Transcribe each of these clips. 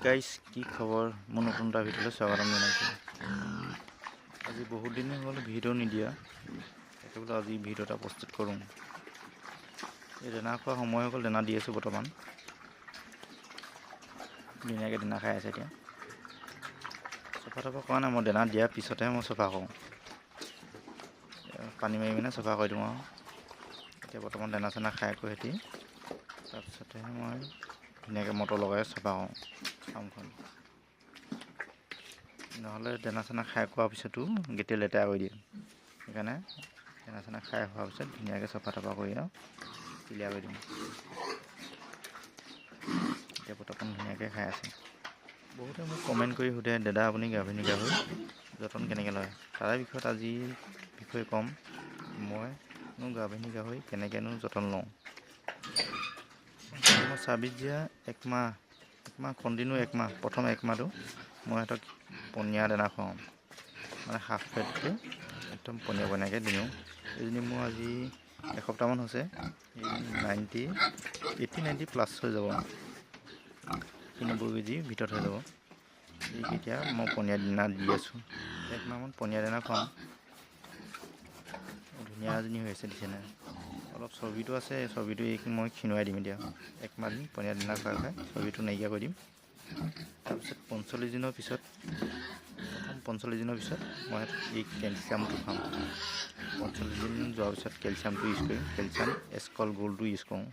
Guys কি খবৰ মোৰ নতুন এটা ভিডিঅ'লৈ স্বাগতম জনাইছোঁ। আজি বহুত দিন হ'ল ভিডিঅ' নিদিয়া, তাকে বোলো আজি ভিডিঅ' এটা প্ৰস্তুত কৰোঁ। এই দানা খোৱা সময় হৈ গ'ল, দানা দি আছোঁ বৰ্তমান। ধুনীয়াকৈ দানা খাই আছে। এতিয়া চফা তফা কৰা নাই, মই দানা দিয়াৰ পিছতহে মই চফা কৰোঁ। পানী মাৰি মানে চফা কৰি দিওঁ আৰু এতিয়া বৰ্তমান দানা চানা খাই কৰি সিহঁতি, তাৰপিছতহে মই ধুনীয়াকৈ মটৰ লগাই চফা কৰোঁ ফাৰ্মখন। নহ'লে দানা চানা খাই খোৱাৰ পিছতো গোটেই লেতেৰা কৰি দিয়ে। সেইকাৰণে দানা চানা খাই হোৱাৰ পিছত ধুনীয়াকৈ চফা তফা কৰি আৰু ক্লিয়াৰ কৰি দিওঁ। এতিয়া বৰ্তমান ধুনীয়াকৈ খাই আছে। বহুতে মোক কমেণ্ট কৰি সোধে, দাদা আপুনি গাভিনী গাহৰি যতন কেনেকৈ লয়? তাৰে বিষয়ত আজি বিষয়ে ক'ম। মইনো গাভিনী গাহৰি কেনেকৈনো যতন লওঁ। মই ছাব্বিছ দিয়া একমাহ কণ্টিনিউ একমাহ, প্ৰথম একমাহটো মই সিহঁতক পনীয়া দানা খুৱাওঁ, মানে হাফ ফেটকৈ একদম পনীয়া বনাকৈ দিওঁ। এইজনী মোৰ আজি এসপ্তাহমান হৈছে, 80-90+ হৈ যাব, 90 কেজিৰ ভিতৰত হৈ যাব। এতিয়া মই পনীয়া দানা দি আছোঁ, একমাহমান পনীয়া দানা খুৱাওঁ। ধুনীয়া এজনী হৈ আছে, দিছেনে? অলপ চৰ্বিটো আছে, চৰ্বিটো মই ক্ষীণুৱাই দিম। এতিয়া একমাহ দিন পনীয়া দানা খুৱাই চৰ্বিটো নাইকিয়া কৰি দিম। তাৰপিছত 45 দিনৰ পিছত, প্ৰথম 45 দিনৰ পিছত মই এই কেলচিয়ামটো খাম। 45 দিন যোৱাৰ পিছত কেলচিয়ামটো ইউজ কৰিম। কেলচিয়াম এস্কল গ'ল্ডটো ইউজ কৰোঁ।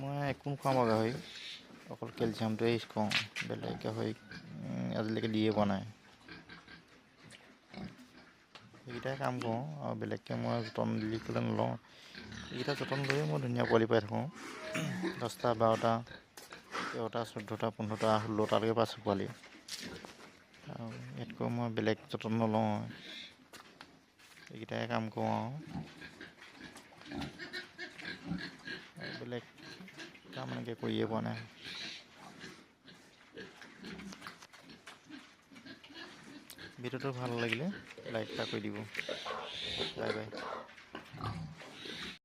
মই একো খুৱাম বাৰু গাহৰি, অকল কেলচিয়ামটোৱে ইউজ কৰোঁ। বেলেগ গাহৰিক আজিলৈকে দিয়ে পোৱা নাই। সেইকেইটাই কাম কৰোঁ আৰু বেলেগকৈ মই যতন বুলি ক'লে নলওঁ। এইকেইটা যতন লৈয়ে মই ধুনীয়া পোৱালি পাই থাকোঁ। 10টা 12টা 13টা 14টা 15টা 16টালৈকে পাইছোঁ পোৱালি। আৰু ইয়াতকৈ মই বেলেগ যতন নলওঁ, এইকেইটাই কাম কৰোঁ আৰু বেলেগ কাম এনেকৈ কৰিয়ে পোৱা নাই। ভিডিঅ'টো ভাল লাগিলে লাইক এটা কৰি দিব। Bye bye.